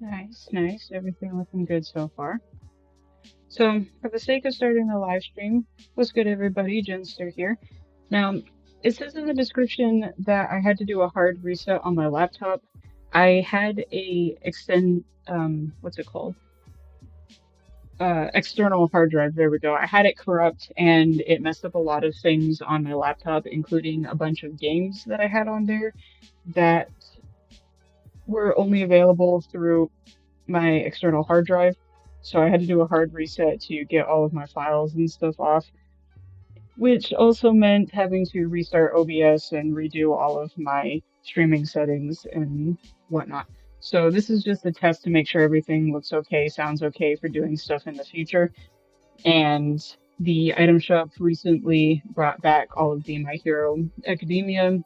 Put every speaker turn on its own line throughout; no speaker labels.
Nice, nice. Everything looking good so far. So, for the sake of starting the live stream, what's good, everybody? Jenster here. Now, it says in the description that I had to do a hard reset on my laptop. I had a what's it called? External hard drive. There we go. I had it corrupt and it messed up a lot of things on my laptop, including a bunch of games that I had on there that were only available through my external hard drive. So I had to do a hard reset to get all of my files and stuff off, which also meant having to restart OBS and redo all of my streaming settings and whatnot. So this is just a test to make sure everything looks okay, sounds okay for doing stuff in the future. And the item shop recently brought back all of the My Hero Academia.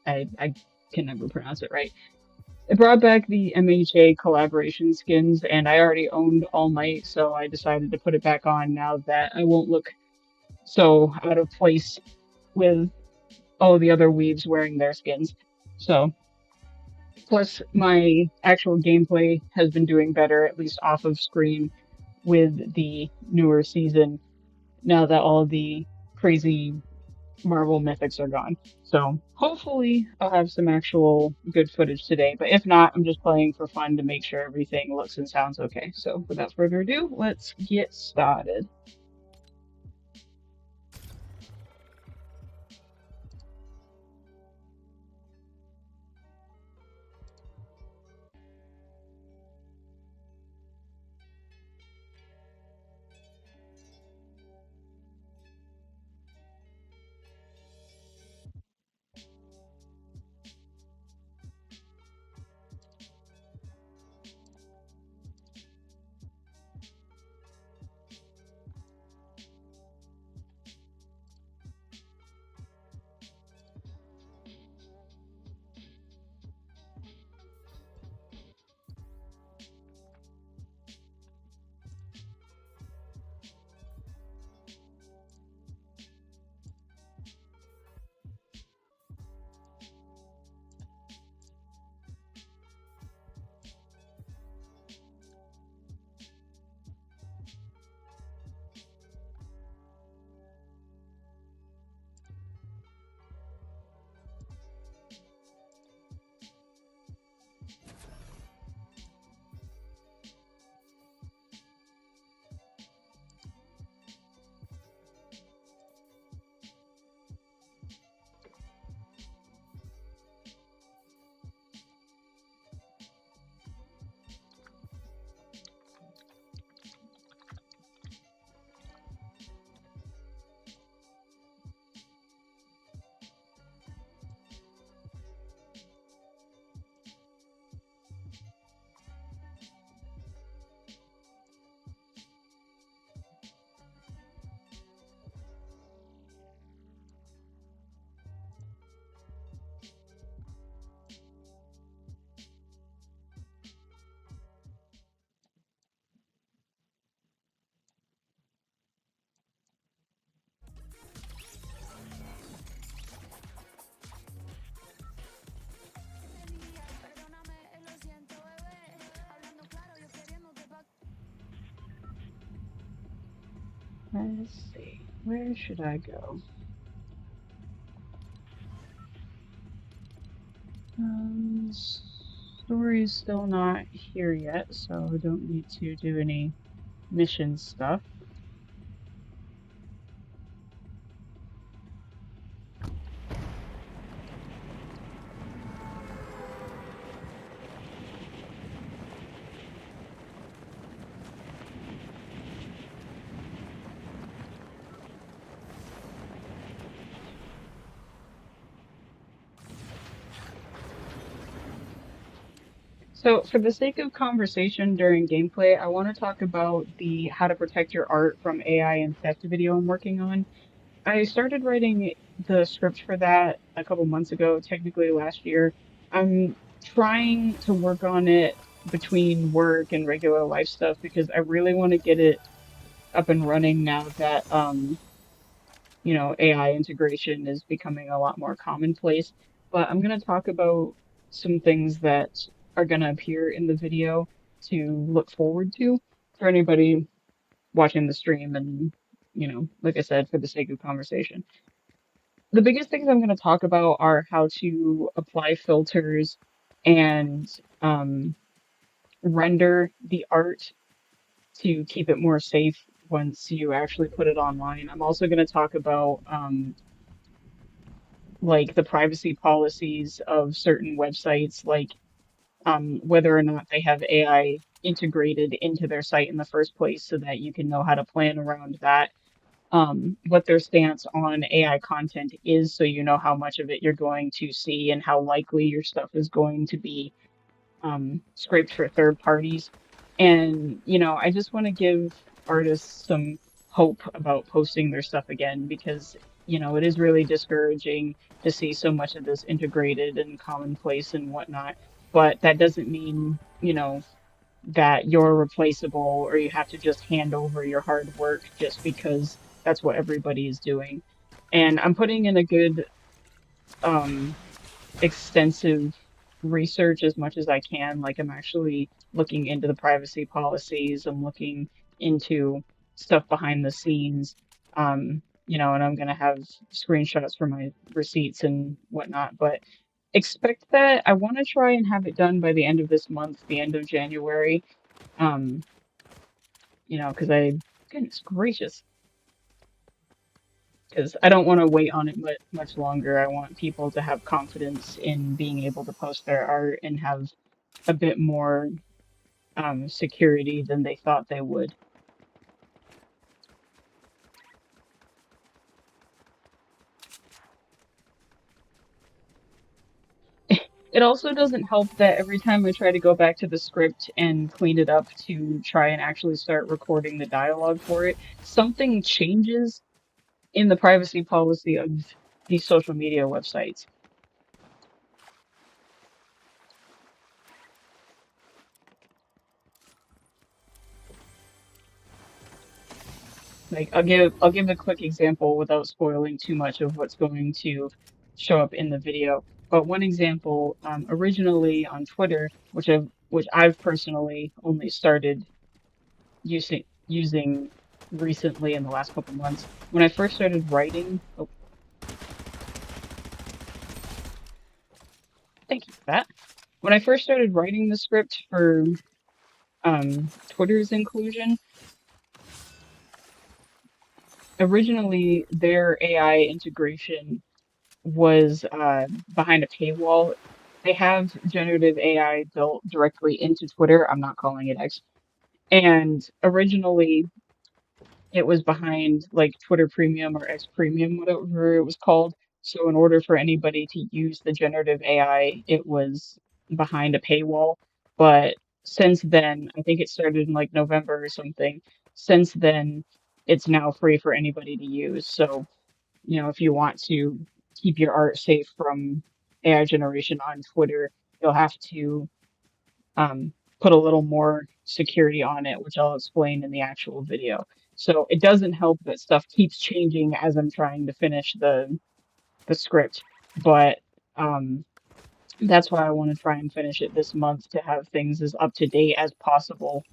I can never pronounce it right. It brought back the MHA collaboration skins, and I already owned All Might, so I decided to put it back on now that I won't look so out of place with all the other weaves wearing their skins. So, plus my actual gameplay has been doing better, at least off of screen, with the newer season, now that all the crazy Marvel mythics are gone. So hopefully I'll have some actual good footage today, but if not, I'm just playing for fun to make sure everything looks and sounds okay. So without further ado, let's get started. Let's see, where should I go? Story's still not here yet, so I don't need to do any mission stuff. So, for the sake of conversation during gameplay, I want to talk about the how to protect your art from AI and theft video I'm working on. I started writing the script for that a couple months ago, technically last year. I'm trying to work on it between work and regular life stuff because I really want to get it up and running now that AI integration is becoming a lot more commonplace. But I'm going to talk about some things that are going to appear in the video to look forward to for anybody watching the stream and, like I said, for the sake of conversation. The biggest things I'm going to talk about are how to apply filters and um, render the art to keep it more safe once you actually put it online. I'm also going to talk about like the privacy policies of certain websites, like whether or not they have AI integrated into their site in the first place so that you can know how to plan around that. What their stance on AI content is so you know how much of it you're going to see and how likely your stuff is going to be scraped for third parties. And, I just want to give artists some hope about posting their stuff again because, it is really discouraging to see so much of this integrated and commonplace and whatnot. But that doesn't mean, that you're replaceable or you have to just hand over your hard work just because that's what everybody is doing. And I'm putting in a good um extensive research as much as I can. Like I'm actually looking into the privacy policies. I'm looking into stuff behind the scenes. And I'm gonna have screenshots for my receipts and whatnot. But expect that I want to try and have it done by the end of this month, the end of January. Um, because goodness gracious, because I don't want to wait on it much longer. I want people to have confidence in being able to post their art and have a bit more security than they thought they would. It also doesn't help that every time I try to go back to the script and clean it up to try and actually start recording the dialogue for it, something changes in the privacy policy of these social media websites. Like I'll give a quick example without spoiling too much of what's going to show up in the video. But one example, originally on Twitter, which I've personally only started using recently in the last couple months. When I first started writing, oh, thank you for that. When I first started writing the script for Twitter's inclusion, originally their AI integration was behind a paywall. They have generative AI built directly into Twitter. I'm not calling it X. And originally, it was behind like Twitter Premium or X Premium, whatever it was called. So, in order for anybody to use the generative AI, it was behind a paywall. But since then, I think it started in like November or something. Since then, it's now free for anybody to use. So, if you want to keep your art safe from AI generation on Twitter, you'll have to put a little more security on it, which I'll explain in the actual video. So it doesn't help that stuff keeps changing as I'm trying to finish the script, but um, that's why I want to try and finish it this month to have things as up to date as possible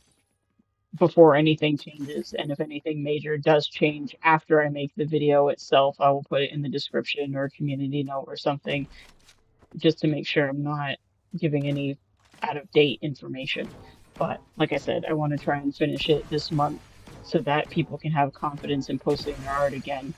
before anything changes. And if anything major does change after I make the video itself, I will put it in the description or community note or something just to make sure I'm not giving any out of date information. But like I said, I want to try and finish it this month so that people can have confidence in posting their art again.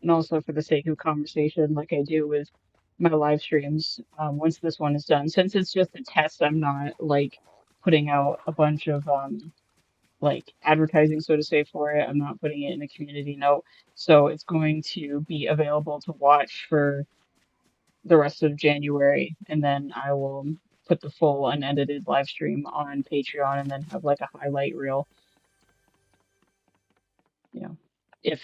And also for the sake of conversation, like I do with my live streams, once this one is done, since it's just a test, I'm not like putting out a bunch of like advertising, so to say, for it. I'm not putting it in a community note. So it's going to be available to watch for the rest of January, and then I will put the full unedited live stream on Patreon and then have like a highlight reel, you know, if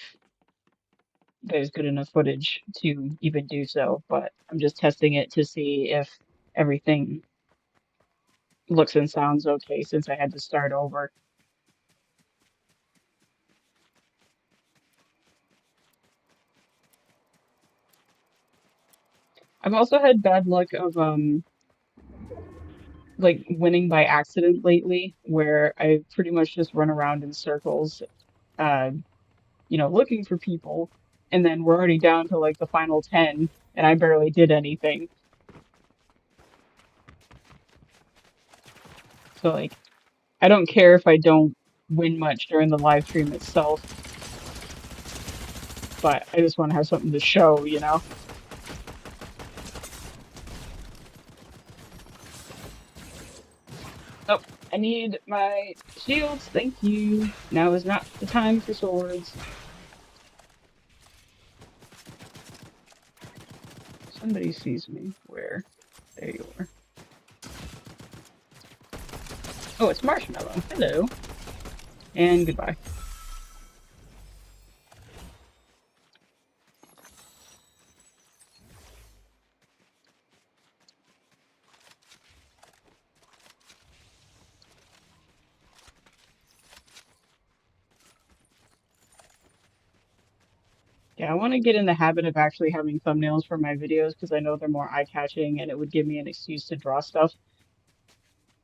there's good enough footage to even do so. But I'm just testing it to see if everything looks and sounds okay since I had to start over. I've also had bad luck of like winning by accident lately, where I pretty much just run around in circles, uh, looking for people, and then we're already down to like the final 10, and I barely did anything. So like, I don't care if I don't win much during the live stream itself, but I just want to have something to show. Oh, I need my shields. Thank you. Now is not the time for swords. Somebody sees me. Where? There you are. Oh, it's Marshmallow. Hello. And goodbye. Yeah, I want to get in the habit of actually having thumbnails for my videos because I know they're more eye-catching and it would give me an excuse to draw stuff.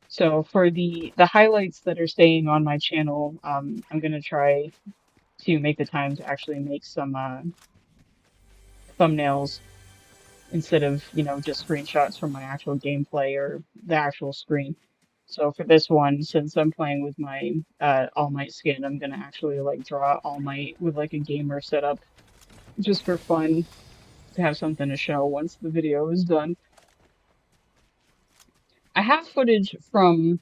So for the highlights that are staying on my channel, I'm gonna try to make the time to actually make some thumbnails instead of, just screenshots from my actual gameplay or the actual screen. So for this one, since I'm playing with my All Might skin, I'm gonna actually like draw All Might with like a gamer setup just for fun to have something to show once the video is done. I have footage from,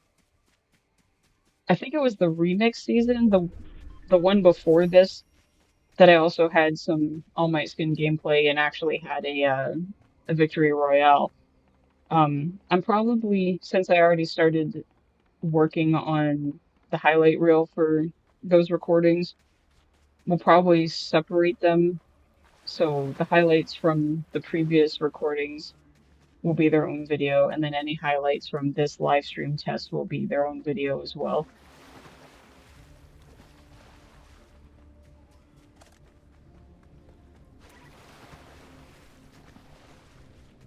I think it was the remix season, the one before this, that I also had some All Might skin gameplay and actually had a victory royale. I'm probably, since I already started working on the highlight reel for those recordings, we'll probably separate them. So the highlights from the previous recordings will be their own video, and then any highlights from this live stream test will be their own video as well.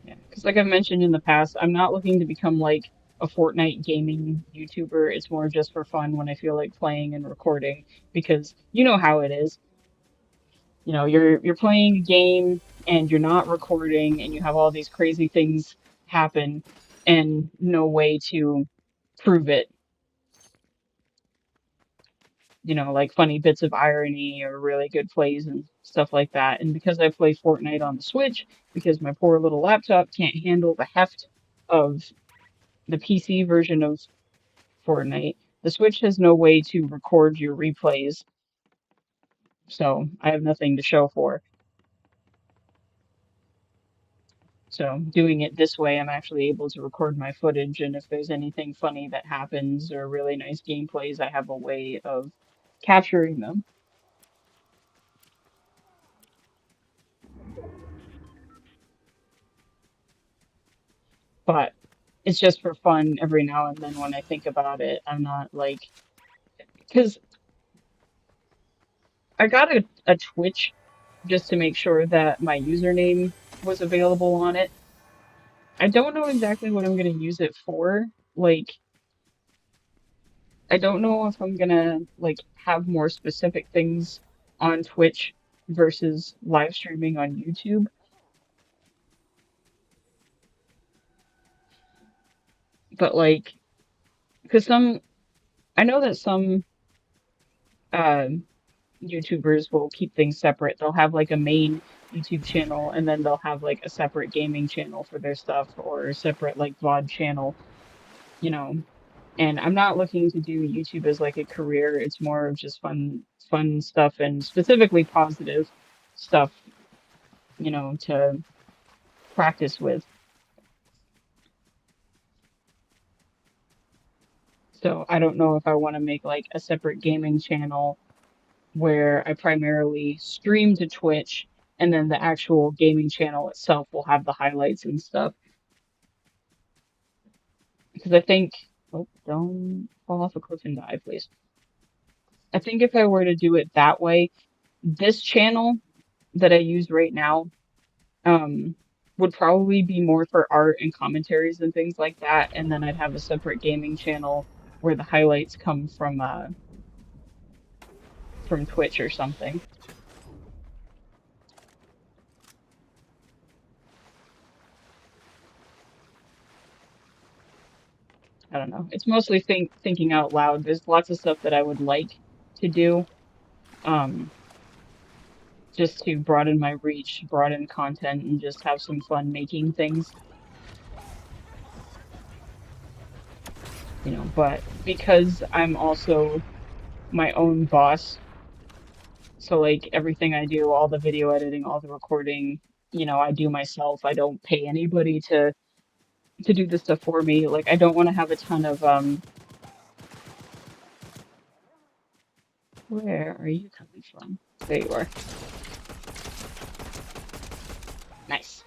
Yeah, because like I've mentioned in the past, I'm not looking to become like a Fortnite gaming YouTuber. It's more just for fun when I feel like playing and recording, because you know how it is. You're playing a game and you're not recording and you have all these crazy things happen and no way to prove it. Like funny bits of irony or really good plays and stuff like that. And because I play Fortnite on the Switch, because my poor little laptop can't handle the heft of the PC version of Fortnite, the Switch has no way to record your replays, so I have nothing to show for. So doing it this way, I'm actually able to record my footage, and if there's anything funny that happens or really nice gameplays, I have a way of capturing them. But it's just for fun every now and then when I think about it. I'm not like, because I got a Twitch just to make sure that my username was available on it. I don't know exactly what I'm going to use it for. Like, I don't know if I'm gonna like have more specific things on Twitch versus live streaming on YouTube. But like, because I know that some uh, YouTubers will keep things separate. They'll have like a main YouTube channel and then they'll have like a separate gaming channel for their stuff or a separate like VOD channel, you know. And I'm not looking to do YouTube as like a career. It's more of just fun stuff and specifically positive stuff, to practice with. So I don't know if I want to make like a separate gaming channel where I primarily stream to Twitch and then the actual gaming channel itself will have the highlights and stuff. Because I think, oh, don't fall off a cliff and die, please. I think if I were to do it that way, this channel that I use right now, um, would probably be more for art and commentaries and things like that. And then I'd have a separate gaming channel where the highlights come from Twitch or something. I don't know. It's mostly thinking out loud. There's lots of stuff that I would like to do, um, just to broaden my reach, broaden content, and just have some fun making things, But because I'm also my own boss, so like everything I do, all the video editing, all the recording, I do myself. I don't pay anybody to do this stuff for me. Like I don't want to have a ton of where are you coming from? There you are. Nice.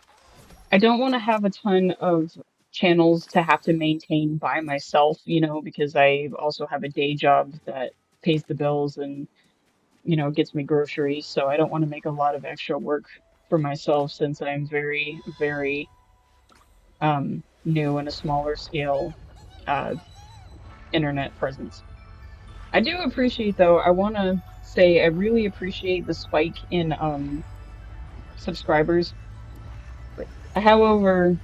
I don't want to have a ton of channels to have to maintain by myself, because I also have a day job that pays the bills and, gets me groceries. So I don't want to make a lot of extra work for myself since I'm very, very new and a smaller scale uh, internet presence. I do appreciate, though, I want to say I really appreciate the spike in subscribers. I have over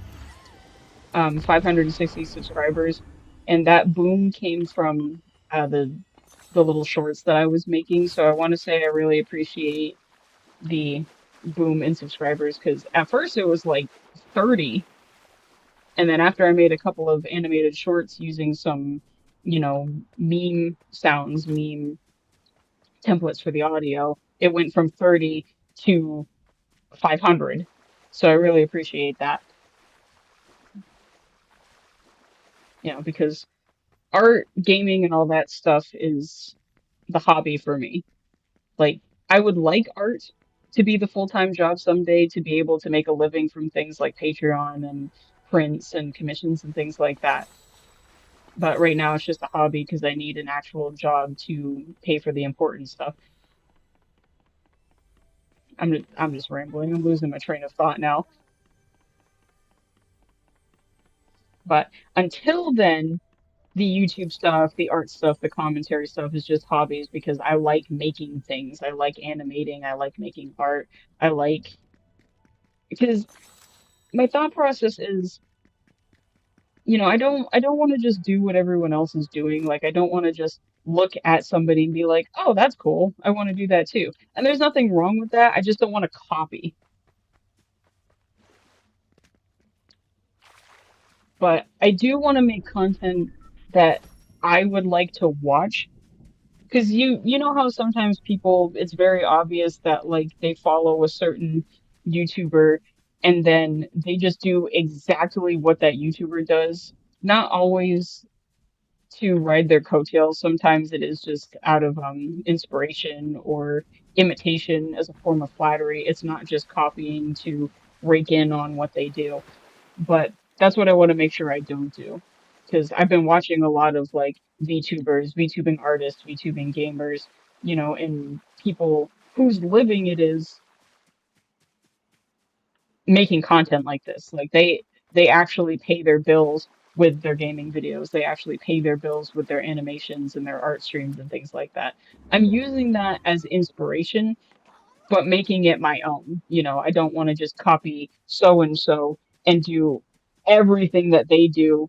560 subscribers, and that boom came from the little shorts that I was making. So I want to say I really appreciate the boom in subscribers because at first it was like 30, and then after I made a couple of animated shorts using some, meme sounds, meme templates for the audio, it went from 30 to 500. So I really appreciate that, because art, gaming, and all that stuff is the hobby for me. Like, I would like art to be the full-time job someday, to be able to make a living from things like Patreon and prints and commissions and things like that. But right now it's just a hobby because I need an actual job to pay for the important stuff. I'm just rambling. I'm losing my train of thought now. But until then, the YouTube stuff, the art stuff, the commentary stuff is just hobbies because I like making things. I like animating. I like making art. I like because my thought process is, I don't want to just do what everyone else is doing. Like I don't want to just look at somebody and be like, "Oh, that's cool. I want to do that too." And there's nothing wrong with that. I just don't want to copy. But I do want to make content that I would like to watch. Because you know how sometimes people, it's very obvious that like they follow a certain YouTuber and then they just do exactly what that YouTuber does. Not always to ride their coattails. Sometimes it is just out of inspiration or imitation as a form of flattery. It's not just copying to rake in on what they do. But that's what I want to make sure I don't do. Because I've been watching a lot of like VTubers, VTubing artists, VTubing gamers, and people whose living it is making content like this. Like they actually pay their bills with their gaming videos. They actually pay their bills with their animations and their art streams and things like that. I'm using that as inspiration, but making it my own. I don't want to just copy so and so and do everything that they do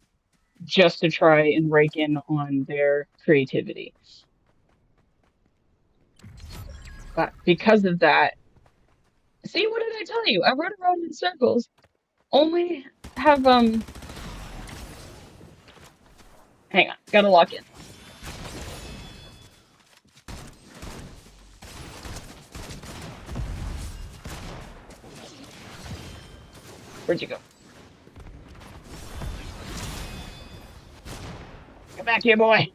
just to try and rake in on their creativity. But because of that, see, what did I tell you? I run around in circles. Only have Hang on, gotta lock in. Where'd you go? Come back here, boy.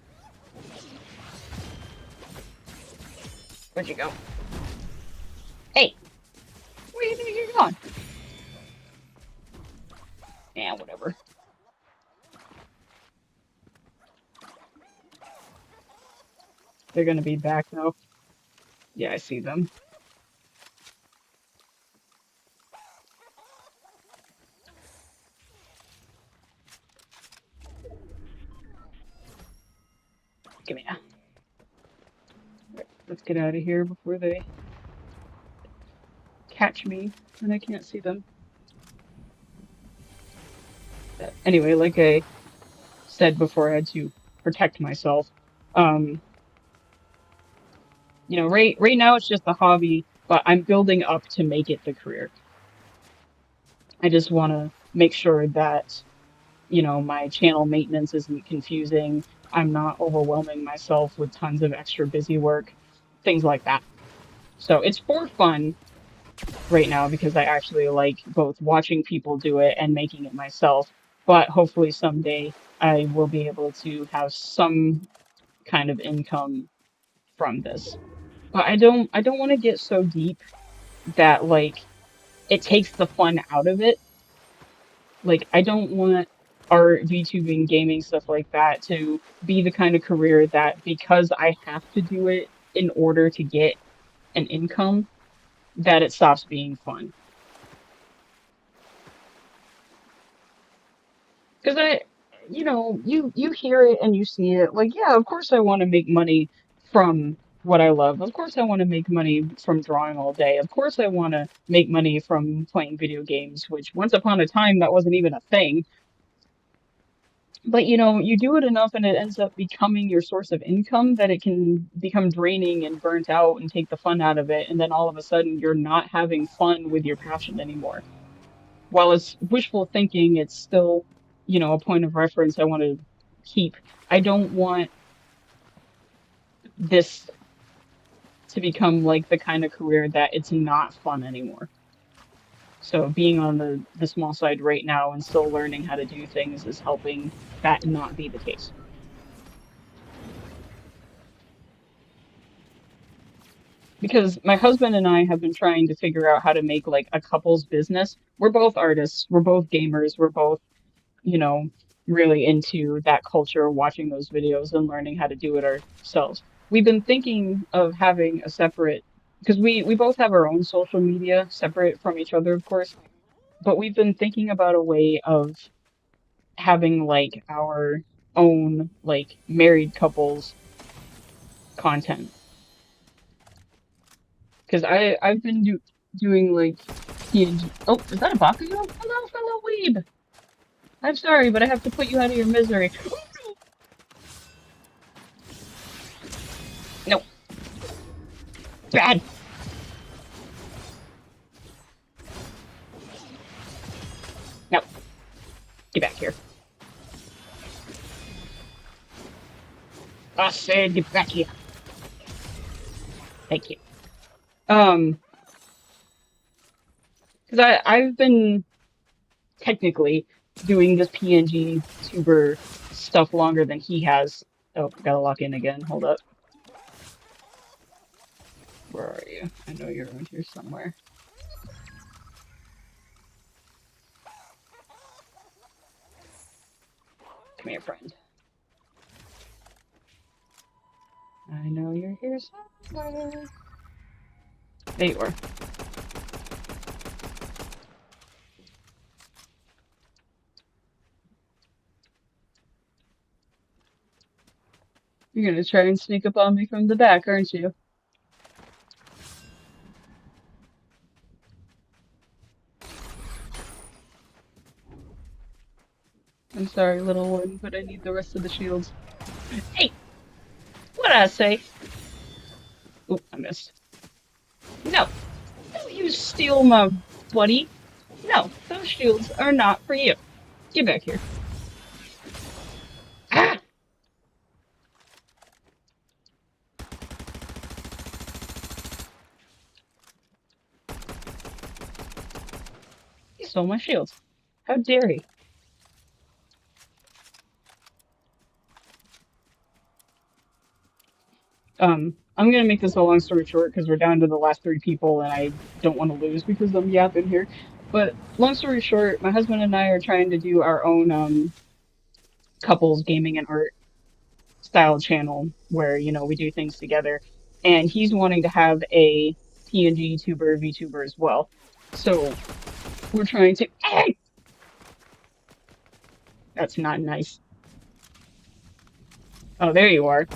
Where'd you go? Hey, where do you think you're going? Yeah, whatever. They're gonna be back though. Yeah, I see them. Give me a. Right, let's get out of here before they catch me and I can't see them. Anyway, like I said before, I had to protect myself. Um, you know, right now it's just a hobby, but I'm building up to make it the career. I just want to make sure that, you know, my channel maintenance isn't confusing. I'm not overwhelming myself with tons of extra busy work, things like that. So it's for fun right now because I actually like both watching people do it and making it myself. But hopefully someday I will be able to have some kind of income from this. But I don't want to get so deep that like it takes the fun out of it. Like I don't want art, VTubing, gaming, stuff like that to be the kind of career that because I have to do it in order to get an income, that it stops being fun. Because you know, you hear it and you see it. Like, yeah, of course I want to make money from what I love. Of course I want to make money from drawing all day. Of course I want to make money from playing video games, which once upon a time that wasn't even a thing. But you know, you do it enough and it ends up becoming your source of income that it can become draining and burnt out and take the fun out of it. And then all of a sudden you're not having fun with your passion anymore. While it's wishful thinking, it's still, you know, a point of reference I want to keep. I don't want this to become like the kind of career that it's not fun anymore. So being on the small side right now and still learning how to do things is helping that not be the case. Because my husband and I have been trying to figure out how to make like a couple's business. We're both artists, we're both gamers, we're both, you know, really into that culture, watching those videos and learning how to do it ourselves. We've been thinking of having a separate, because we both have our own social media separate from each other, of course, but we've been thinking about a way of having like our own like married couples content. Because I've been doing like PNG. Oh, is that a Bakugo? Hello, fellow weeb. I'm sorry, but I have to put you out of your misery. No, bad. No, get back here. I said get back here. Thank you. Because I've been technically doing this PNG tuber stuff longer than he has. Oh, gotta lock in again. Hold up. Where are you? I know you're around here somewhere. Come here, friend. I know you're here somewhere. There you are. You're gonna try and sneak up on me from the back, aren't you? I'm sorry, little one, but I need the rest of the shields. Hey! What'd I say? Oh, I missed. No! Don't you steal my buddy! No, those shields are not for you. Get back here. Ah! stole my shield. How dare he? I'm gonna make this a long story short because we're down to the last three people and I don't want to lose because I'm yapping here. But long story short, my husband and I are trying to do our own couples gaming and art style channel where, you know, we do things together. And he's wanting to have a TNG tuber, VTuber as well. So we're trying to. Hey! That's not nice. Oh, there you are.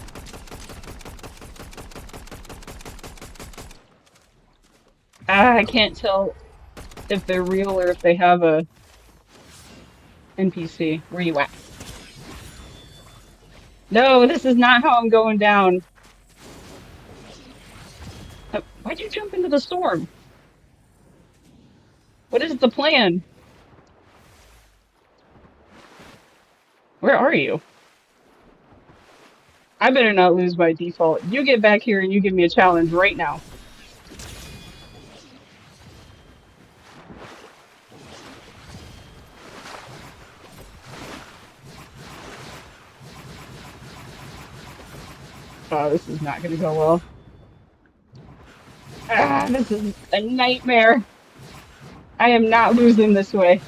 Ah, I can't tell if they're real or if they have a NPC. Where you at? No, this is not how I'm going down. Why'd you jump into the storm? What is the plan? Where are you? I better not lose by default. You get back here and you give me a challenge right now. Oh, this is not gonna go well. Ah, this is a nightmare. I am not losing this way.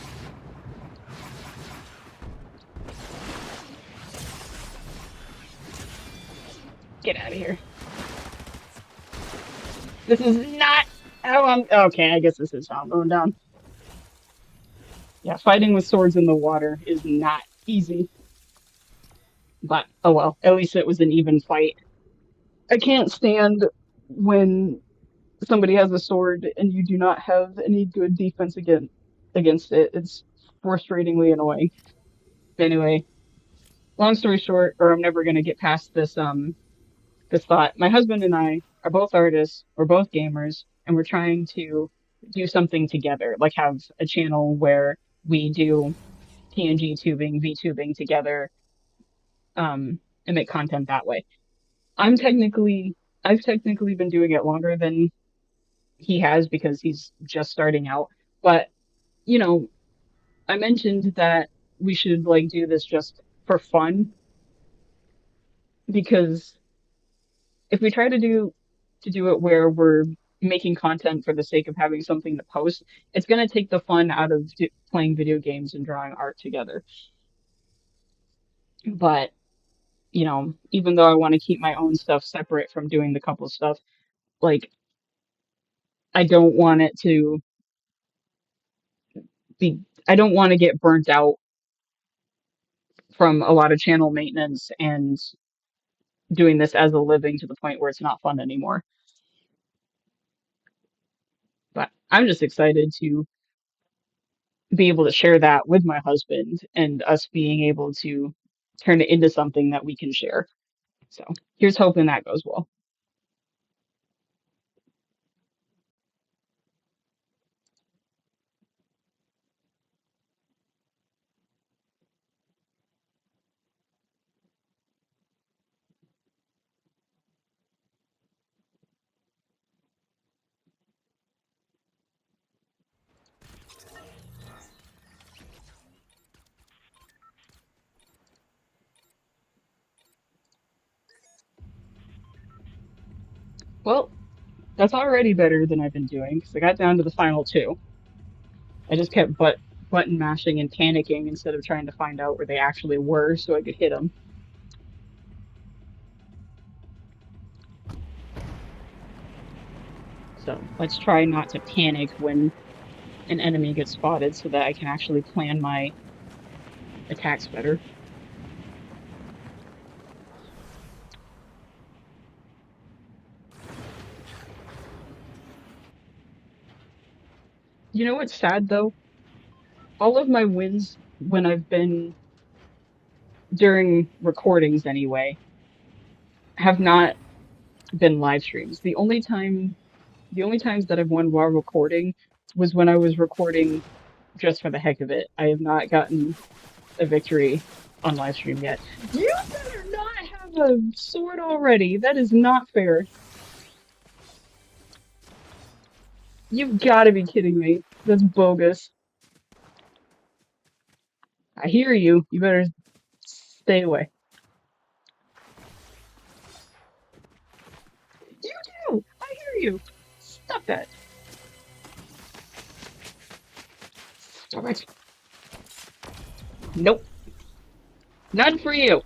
Get out of here. This is not how I'm. Okay, I guess this is how I'm going down. Yeah, fighting with swords in the water is not easy. But, oh well, at least it was an even fight. I can't stand when somebody has a sword and you do not have any good defense against it. It's frustratingly annoying. Anyway, long story short, or I'm never gonna get past this thought. My husband and I are both artists, we're both gamers, and we're trying to do something together, like have a channel where we do TNG tubing, VTubing together, and make content that way. I'm technically, I've technically been doing it longer than he has because he's just starting out. But, you know, I mentioned that we should like do this just for fun because if we try to do it where we're making content for the sake of having something to post, it's going to take the fun out of playing video games and drawing art together. But, you know, even though I want to keep my own stuff separate from doing the couple stuff, like I don't want it to be I don't want to get burnt out from a lot of channel maintenance and doing this as a living to the point where it's not fun anymore. But I'm just excited to be able to share that with my husband and us being able to turn it into something that we can share. So here's hoping that goes well. Well, that's already better than I've been doing because I got down to the final two. I just kept button mashing and panicking instead of trying to find out where they actually were so I could hit them. So let's try not to panic when an enemy gets spotted so that I can actually plan my attacks better. You know what's sad though? All of my wins when I've been during recordings anyway have not been live streams. The only times that I've won while recording was when I was recording just for the heck of it. I have not gotten a victory on live stream yet. You better not have a sword already. That is not fair. You've got to be kidding me. That's bogus. I hear you. You better stay away. You do! I hear you! Stop that. Stop it. Nope. None for you.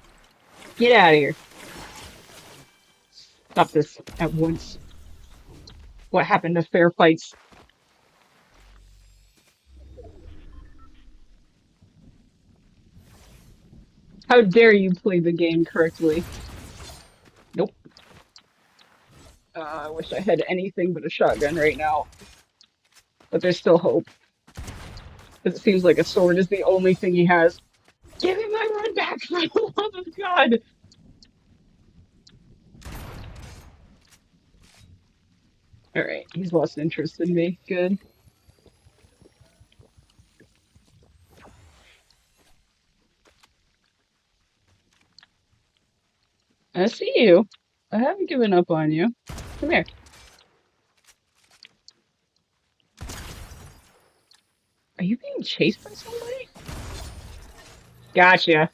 Get out of here. Stop this at once. What happened to fair fights? How dare you play the game correctly? Nope. I wish I had anything but a shotgun right now. But there's still hope. Because it seems like a sword is the only thing he has. Give me my run back, for the love of God! Alright, he's lost interest in me. Good. I see you. I haven't given up on you. Come here. Are you being chased by somebody? Gotcha.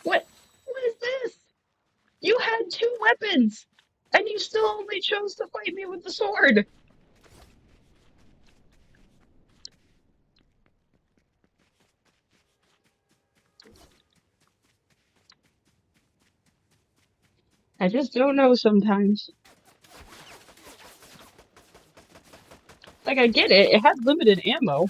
What? What is this? You had two weapons, and you still only chose to fight me with the sword. I just don't know sometimes. Like, I get it. It had limited ammo.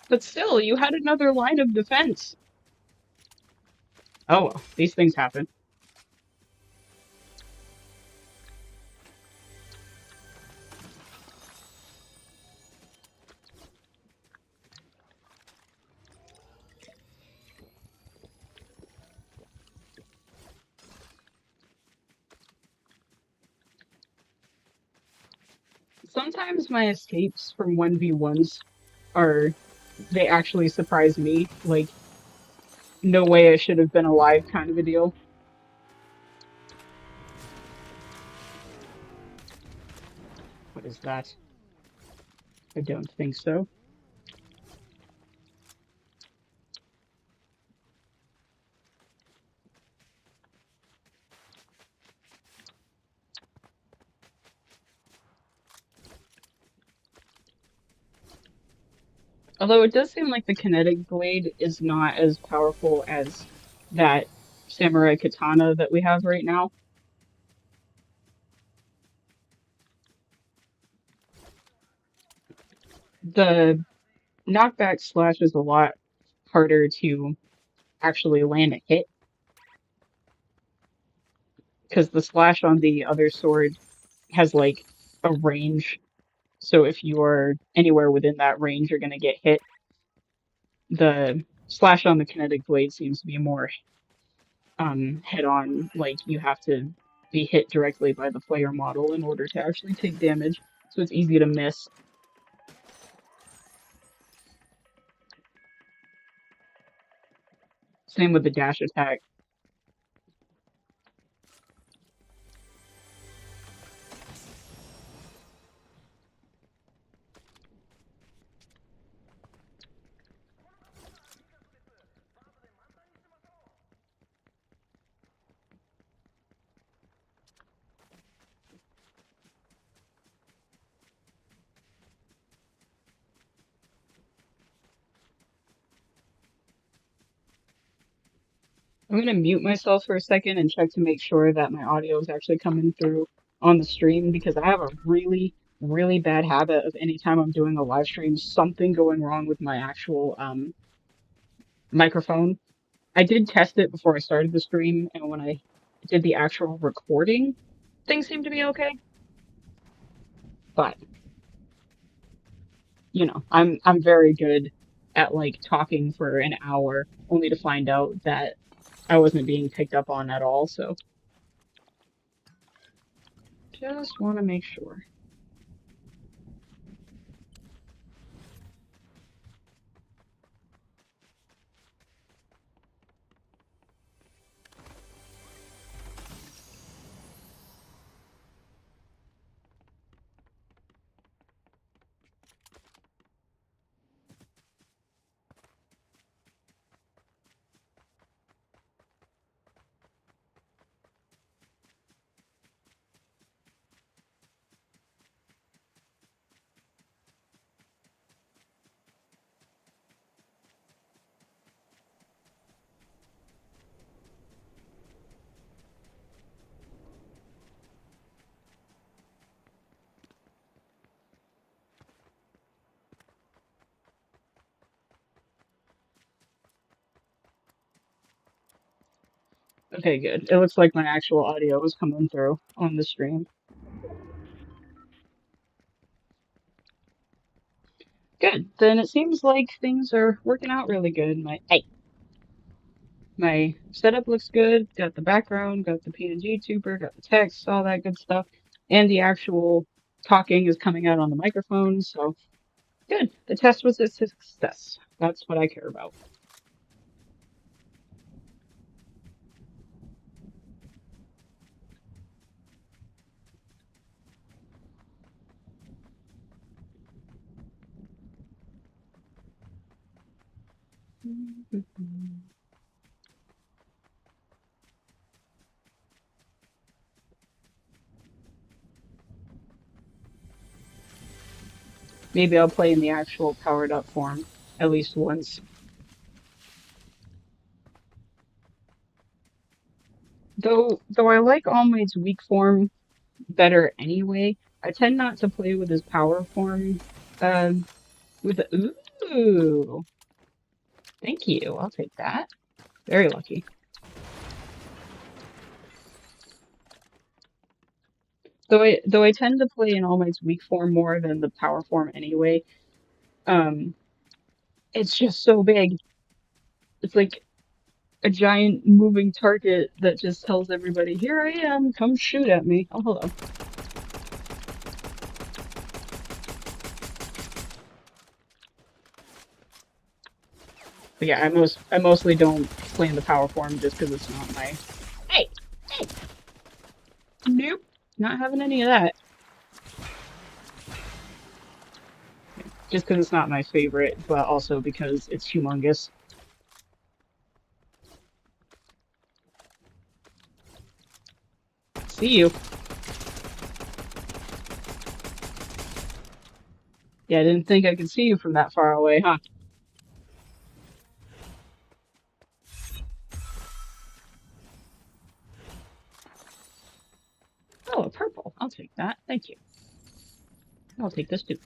But still, you had another line of defense. Oh well, these things happen. Sometimes my escapes from 1v1s are, they actually surprise me. Like, no way I should have been alive kind of a deal. What is that? I don't think so. Although it does seem like the kinetic blade is not as powerful as that samurai katana that we have right now. The knockback slash is a lot harder to actually land a hit because the slash on the other sword has like a range. So if you're anywhere within that range, you're going to get hit. The slash on the kinetic blade seems to be more head on, like you have to be hit directly by the player model in order to actually take damage. So it's easy to miss. Same with the dash attack. I'm gonna mute myself for a second and check to make sure that my audio is actually coming through on the stream because I have a really, really bad habit of anytime I'm doing a live stream, something going wrong with my actual microphone. I did test it before I started the stream, and when I did the actual recording, things seemed to be okay. But you know, I'm very good at like talking for an hour only to find out that I wasn't being picked up on at all, so just want to make sure. Okay, good. It looks like my actual audio is coming through on the stream. Good. Then it seems like things are working out really good. My setup looks good. Got the background, got the PNG tuber, got the text, all that good stuff. And the actual talking is coming out on the microphone, so good. The test was a success. That's what I care about. Maybe I'll play in the actual powered up form at least once. Though I like All Might's weak form better anyway, I tend not to play with his power form. Um, with the ooh, thank you. I'll take that. Very lucky. Though I tend to play in All Might's weak form more than the power form anyway. Um, it's just so big. It's like a giant moving target that just tells everybody, "Here I am, come shoot at me." Oh, hello. But yeah, I mostly don't play in the power form just because it's not my. Hey, hey, nope, not having any of that. Just because it's not my favorite, but also because it's humongous. See you. Yeah, I didn't think I could see you from that far away, huh? Oh, a purple. I'll take that. Thank you. I'll take this too.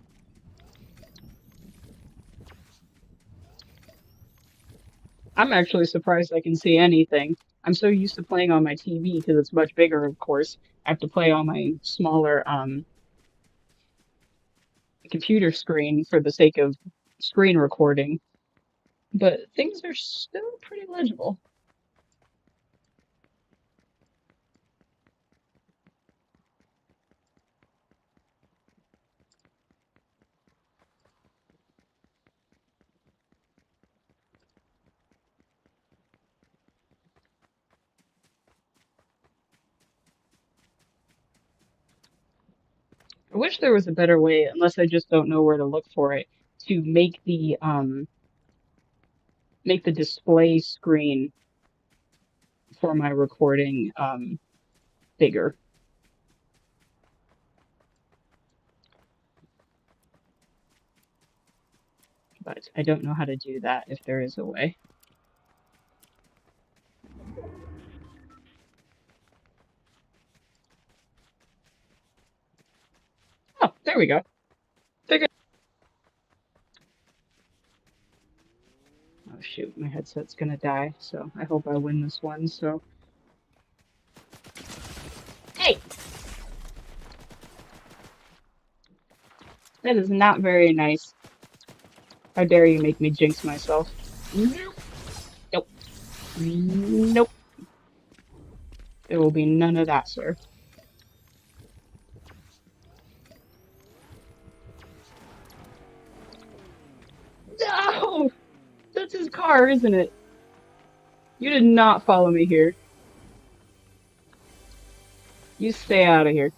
I'm actually surprised I can see anything. I'm so used to playing on my TV because it's much bigger, of course. I have to play on my smaller computer screen for the sake of screen recording, but things are still pretty legible. I wish there was a better way, unless I just don't know where to look for it, to make the display screen for my recording bigger. But I don't know how to do that if there is a way. Oh, there we go. Figured. Oh shoot, my headset's gonna die, so I hope I win this one, so. Hey! That is not very nice. How dare you make me jinx myself? Nope. Nope. Nope. There will be none of that, sir. No! That's his car, isn't it? You did not follow me here. You stay out of here.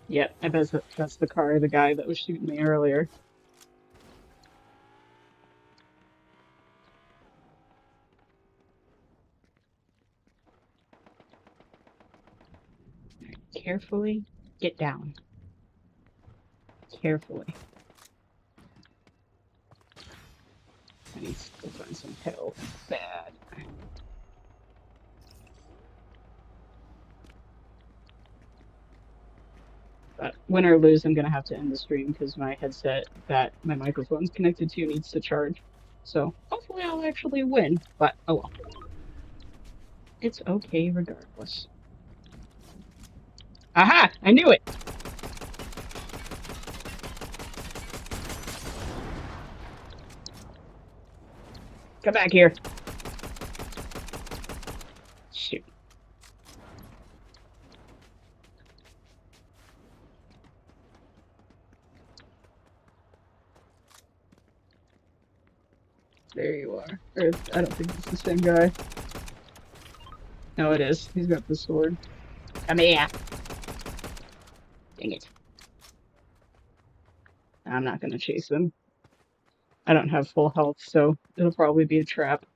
Yep, I bet that's the car of the guy that was shooting me earlier. Carefully get down. Carefully. I need to find some help. Bad. But win or lose, I'm gonna have to end the stream because my headset that my microphone's connected to needs to charge. So hopefully I'll actually win, but oh well. It's okay regardless. Aha! I knew it! Come back here. Shoot. There you are. Or, I don't think it's the same guy. No, it is. He's got the sword. Come here. Dang it. I'm not gonna chase him. I don't have full health, so it'll probably be a trap.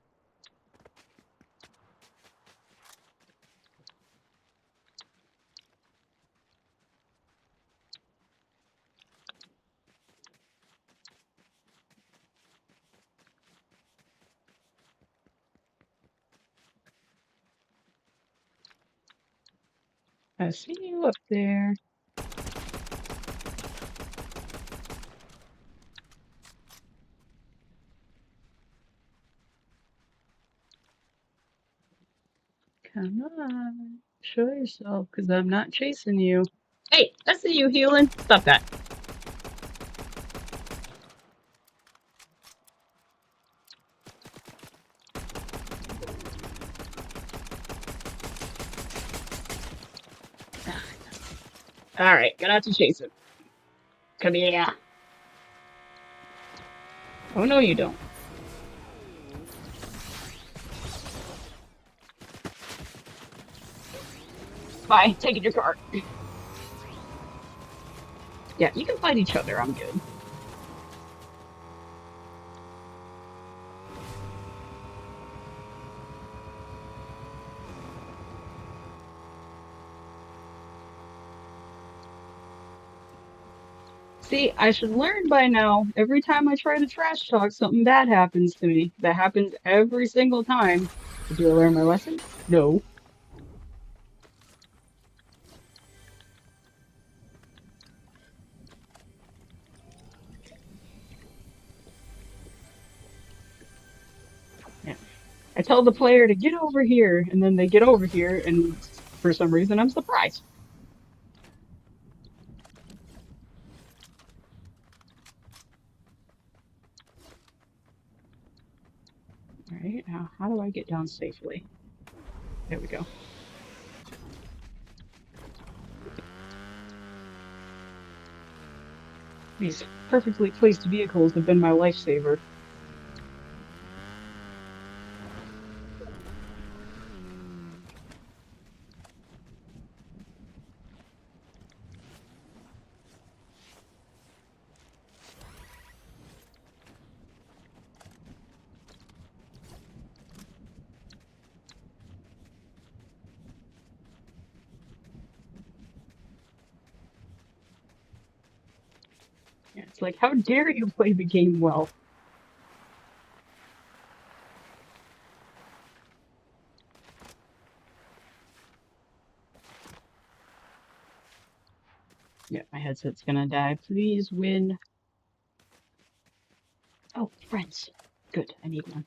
I see you up there. Come on. Show yourself, because I'm not chasing you. Hey, I see you healing. Stop that. Alright, gonna have to chase him. Come here. Oh, no, you don't. Bye. Taking your card. Yeah, you can fight each other. I'm good. See, I should learn by now. Every time I try to trash talk, something bad happens to me. That happens every single time. Did I learn my lesson? No. Yeah. I tell the player to get over here, and then they get over here, and for some reason I'm surprised. Alright, now how do I get down safely? There we go. These perfectly placed vehicles have been my lifesaver. Yeah, it's like, how dare you play the game well? Yeah, my headset's gonna die. Please win. Oh, friends. Good, I need one.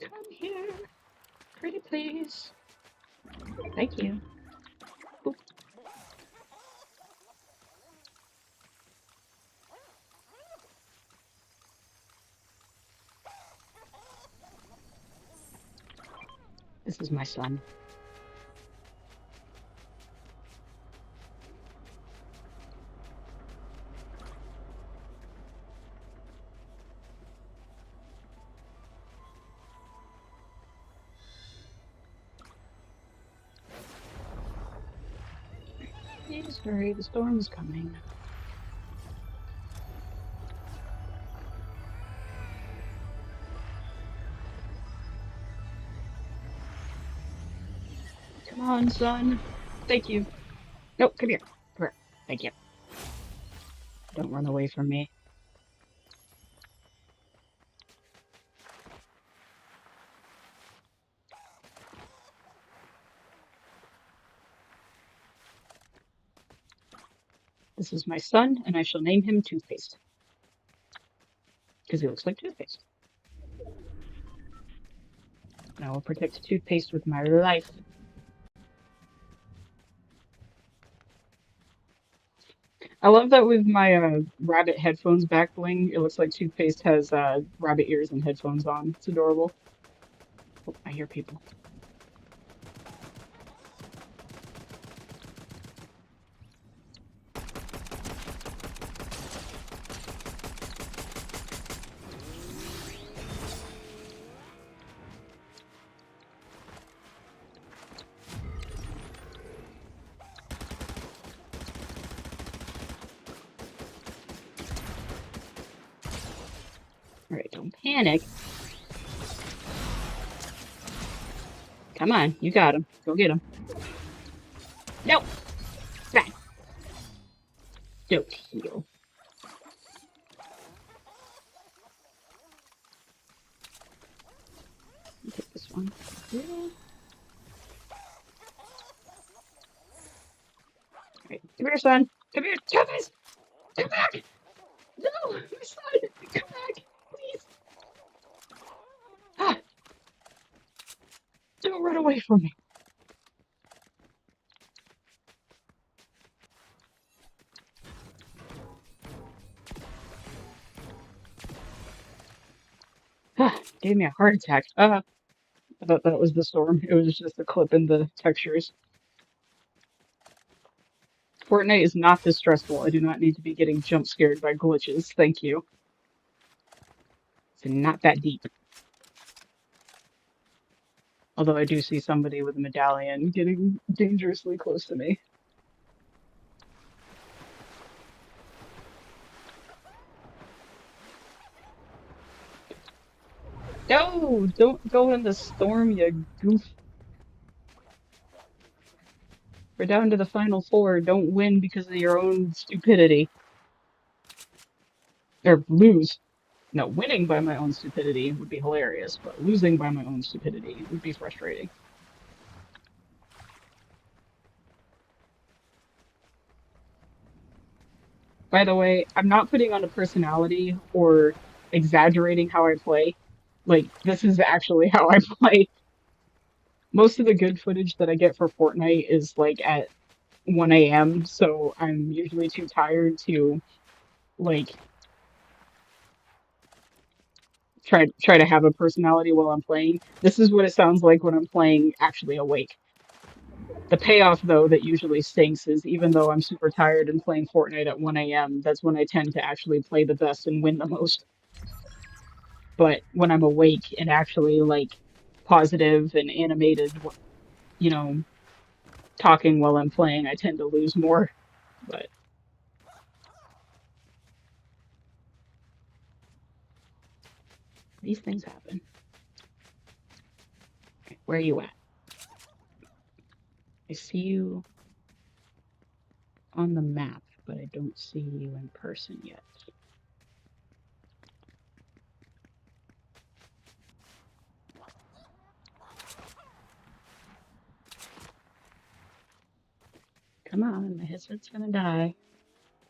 Come here. Pretty please. Thank you. Oop. This is my son. Please hurry, the storm is coming. Come on, son. Thank you. Nope, come here. Come here. Thank you. Don't run away from me. This is my son, and I shall name him Toothpaste. Because he looks like toothpaste. And I will protect Toothpaste with my life. I love that with my rabbit headphones back bling, it looks like Toothpaste has rabbit ears and headphones on. It's adorable. Oh, I hear people. Alright, don't panic. Come on, you got him. Go get him. No! Bang! Don't heal. Take this one. Yeah. Alright, come here, son. Come here, Travis! Come back! No! My son! Come back! Please! Ah! Don't run away from me. Ah! Gave me a heart attack. I thought that was the storm. It was just a clip in the textures. Fortnite is not this stressful. I do not need to be getting jump scared by glitches. Thank you. It's not that deep. Although I do see somebody with a medallion getting dangerously close to me. No! Don't go in the storm, you goof. We're down to the final four. Don't win because of your own stupidity. Or lose. No, winning by my own stupidity would be hilarious, but losing by my own stupidity would be frustrating. By the way, I'm not putting on a personality or exaggerating how I play. Like, this is actually how I play. Most of the good footage that I get for Fortnite is like at 1 a.m., so I'm usually too tired to like try to have a personality while I'm playing. This is what it sounds like when I'm playing actually awake. The payoff, though, that usually stinks is even though I'm super tired and playing Fortnite at 1 a.m., that's when I tend to actually play the best and win the most. But when I'm awake and actually, like, positive and animated, you know, talking while I'm playing, I tend to lose more. But these things happen. Where are you at? I see you on the map, but I don't see you in person yet. Come on, my headset's gonna die.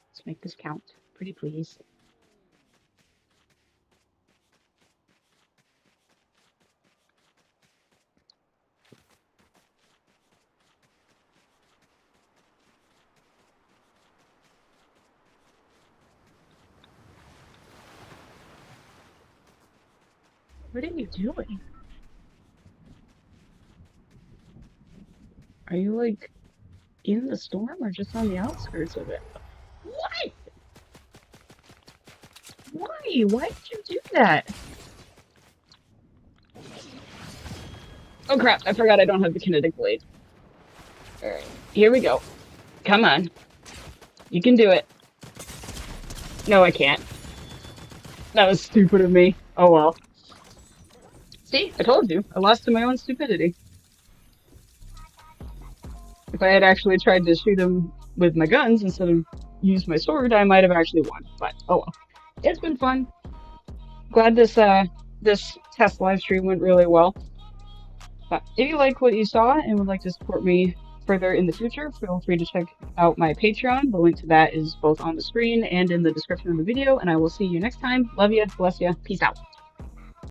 Let's make this count. Pretty please. What are you doing? Are you, like, in the storm or just on the outskirts of it? What? Why? Why did you do that? Oh crap, I forgot I don't have the kinetic blade. Alright, here we go. Come on. You can do it. No, I can't. That was stupid of me. Oh well. See, I told you. I lost to my own stupidity. If I had actually tried to shoot him with my guns instead of use my sword, I might have actually won. But oh well. It's been fun. Glad this test live stream went really well. But if you like what you saw and would like to support me further in the future, feel free to check out my Patreon. The link to that is both on the screen and in the description of the video, and I will see you next time. Love ya, bless ya, peace out.